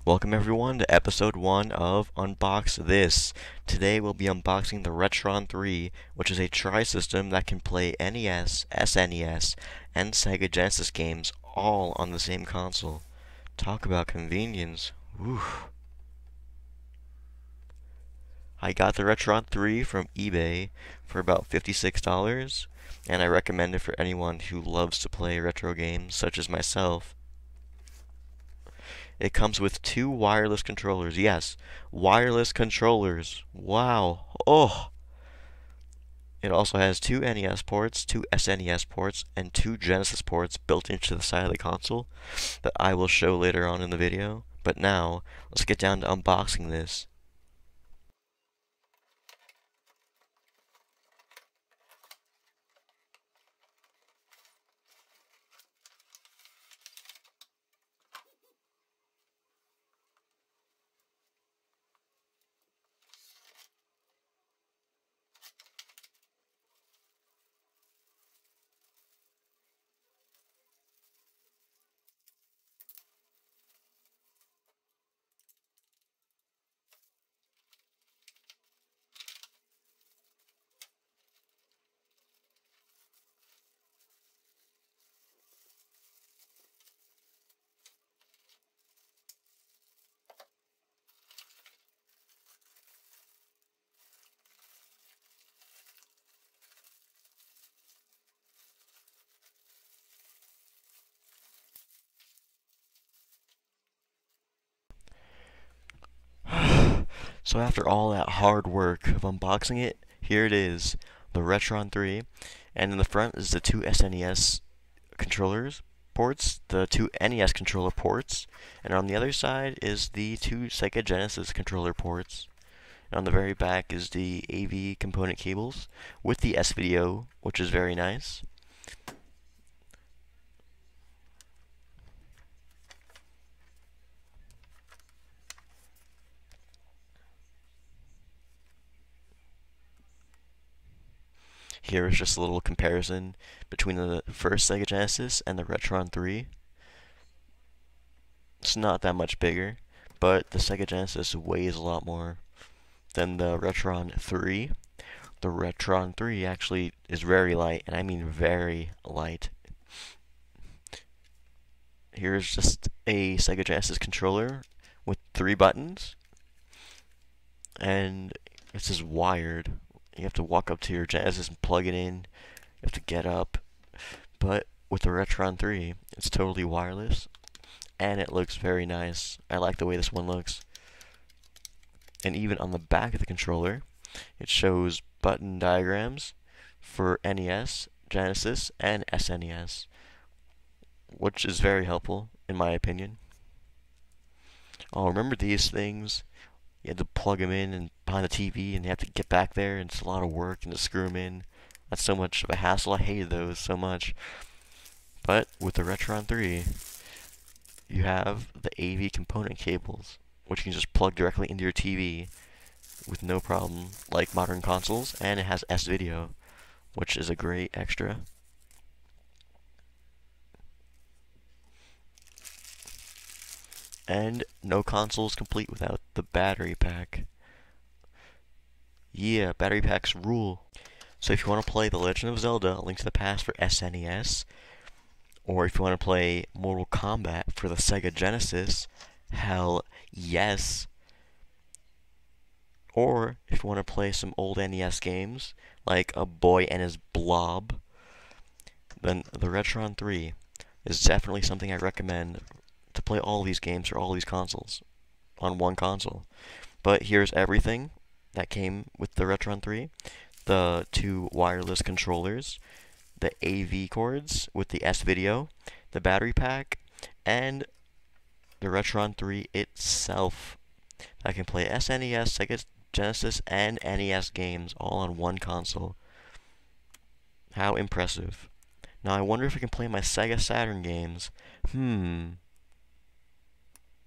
Welcome everyone to episode 1 of Unbox This. Today we'll be unboxing the Retron 3, which is a tri-system that can play NES, SNES, and Sega Genesis games all on the same console. Talk about convenience. Whew. I got the Retron 3 from eBay for about $56, and I recommend it for anyone who loves to play retro games such as myself. It comes with two wireless controllers. Yes, wireless controllers. Wow. Oh. It also has two NES ports, two SNES ports, and two Genesis ports built into the side of the console that I will show later on in the video. But now, let's get down to unboxing this. So after all that hard work of unboxing it, here it is, the Retron 3, and in the front is the two SNES controllers ports, the two NES controller ports, and on the other side is the two Sega Genesis controller ports. And on the very back is the AV component cables with the S-Video, which is very nice. Here is just a little comparison between the first Sega Genesis and the Retron 3. It's not that much bigger, but the Sega Genesis weighs a lot more than the Retron 3. The Retron 3 actually is very light, and I mean very light. Here's just a Sega Genesis controller with 3 buttons, and this is wired. You have to walk up to your Genesis and plug it in. You have to get up. But with the Retron 3, it's totally wireless, and it looks very nice. I like the way this one looks. And even on the back of the controller, it shows button diagrams for NES, Genesis, and SNES, which is very helpful, in my opinion. Oh, remember these things? You had to plug them in and behind the TV, and you have to get back there, and it's a lot of work, and to screw them in. That's so much of a hassle. I hated those so much. But with the Retron 3, you have the AV component cables, which you can just plug directly into your TV with no problem, like modern consoles, and it has S-Video, which is a great extra. And no console is complete without the battery pack. Yeah, battery packs rule. So if you want to play The Legend of Zelda: Link to the Past for SNES, or if you want to play Mortal Kombat for the Sega Genesis, hell yes. Or if you want to play some old NES games, like A Boy and His Blob, then the Retron 3 is definitely something I recommend to play all these games for all these consoles on one console. But here's everything that came with the Retron 3. The two wireless controllers, the AV cords with the S-Video, the battery pack, and the Retron 3 itself. I can play SNES, Sega Genesis, and NES games all on one console. How impressive. Now I wonder if I can play my Sega Saturn games.